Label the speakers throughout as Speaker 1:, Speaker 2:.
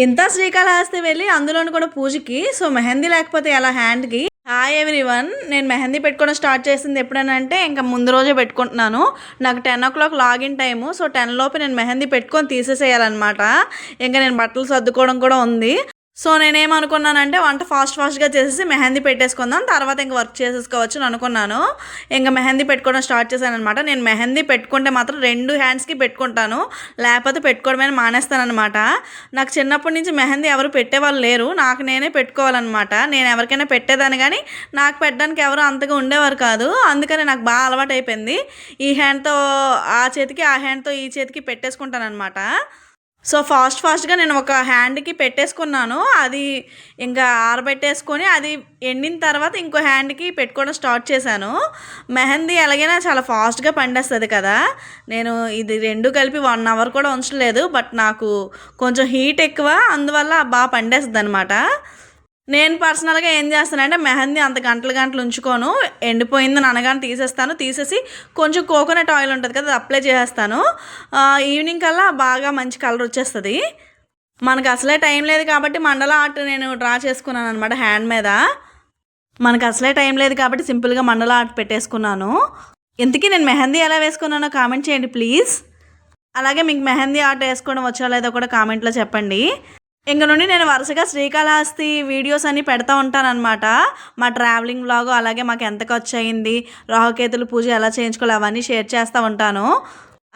Speaker 1: ఇంత శ్రీకాళహస్తి వెళ్ళి అందులోను కూడా పూజకి. సో మెహందీ లేకపోతే ఎలా హ్యాండ్కి. హాయ్ ఎవ్రీవన్, నేను మెహందీ పెట్టుకోవడం స్టార్ట్ చేసింది ఎప్పుడనంటే ఇంకా ముందు రోజే పెట్టుకుంటున్నాను. నాకు 10 o'clock లాగిన్ టైము. సో 10 లోపు నేను మెహందీ పెట్టుకొని తీసేసేయాలన్నమాట. ఇంకా నేను బట్టలు సర్దుకోవడం కూడా ఉంది. సో నేనేమనుకున్నానంటే వంట ఫాస్ట్గా చేసేసి మెహందీ పెట్టేసుకుందాం, తర్వాత ఇంకా వర్క్ చేసేసుకోవచ్చు అని అనుకున్నాను. ఇంకా మెహందీ పెట్టుకోవడం స్టార్ట్ చేశానమాట. నేను మెహందీ పెట్టుకుంటే మాత్రం 2 హ్యాండ్స్కి పెట్టుకుంటాను, లేకపోతే పెట్టుకోవడమే మానేస్తానమాట. నాకు చిన్నప్పటి నుంచి మెహందీ ఎవరు పెట్టేవాళ్ళు లేరు, నాకు నేనే పెట్టుకోవాలన్నమాట. నేను ఎవరికైనా పెట్టేదాన్ని కానీ నాకు పెట్టడానికి ఎవరు అంతగా ఉండేవారు కాదు. అందుకని నాకు బాగా అలవాటు అయిపోయింది. ఈ హ్యాండ్తో ఆ చేతికి, ఆ హ్యాండ్తో ఈ చేతికి పెట్టేసుకుంటానమాట. సో ఫాస్ట్గా నేను ఒక హ్యాండ్కి పెట్టేసుకున్నాను. అది ఇంకా ఆరబెట్టేసుకొని అది ఎండిన తర్వాత ఇంకో హ్యాండ్కి పెట్టుకోవడం స్టార్ట్ చేశాను. మెహందీ ఎలాగైనా చాలా ఫాస్ట్గా పండేస్తుంది కదా. నేను ఇది 2 కలిపి 1 hour కూడా ఉంచలేదు. బట్ నాకు కొంచెం హీట్ ఎక్కువ, అందువల్ల బాగా పండేస్తుంది అనమాట. నేను పర్సనల్గా ఏం చేస్తానంటే మెహందీ అంత గంటలు ఉంచుకోను. ఎండిపోయిందని అనగానే తీసేసి కొంచెం కోకోనట్ ఆయిల్ ఉంటుంది కదా, అది అప్లై చేసేస్తాను. ఈవినింగ్ కల్లా బాగా మంచి కలర్ వచ్చేస్తుంది. మనకు అసలే టైం లేదు కాబట్టి మండల ఆర్ట్ నేను డ్రా చేసుకున్నాను అనమాట హ్యాండ్ మీద. మనకు అసలే టైం లేదు కాబట్టి సింపుల్గా మండల ఆర్ట్ పెట్టేసుకున్నాను. ఇంతకీ నేను మెహందీ ఎలా వేసుకున్నానో కామెంట్ చేయండి ప్లీజ్. అలాగే మీకు మెహందీ ఆర్ట్ వేసుకోవడం వచ్చా లేదో కూడా కామెంట్లో చెప్పండి. ఇంక నుండి నేను వరుసగా శ్రీకాళహస్తి వీడియోస్ అన్నీ పెడతా ఉంటానన్నమాట. మా ట్రావెలింగ్ వ్లాగ్, అలాగే మాకు ఎంత ఖర్చు అయింది, రాహుకేతుల పూజ ఎలా చేయించుకోవాలి అవన్నీ షేర్ చేస్తూ ఉంటాను.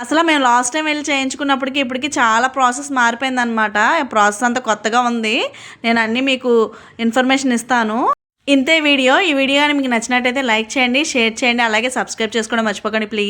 Speaker 1: అసలు మేము లాస్ట్ టైం వెళ్ళి చేయించుకున్నప్పటికీ ఇప్పటికీ చాలా ప్రాసెస్ మారిపోయిందనమాట. ప్రాసెస్ అంతా కొత్తగా ఉంది. నేను అన్నీ మీకు ఇన్ఫర్మేషన్ ఇస్తాను. ఇంతే వీడియో. ఈ వీడియో కానీ మీకు నచ్చినట్టయితే లైక్ చేయండి, షేర్ చేయండి, అలాగే సబ్స్క్రైబ్ చేసుకోవడం మర్చిపోకండి ప్లీజ్.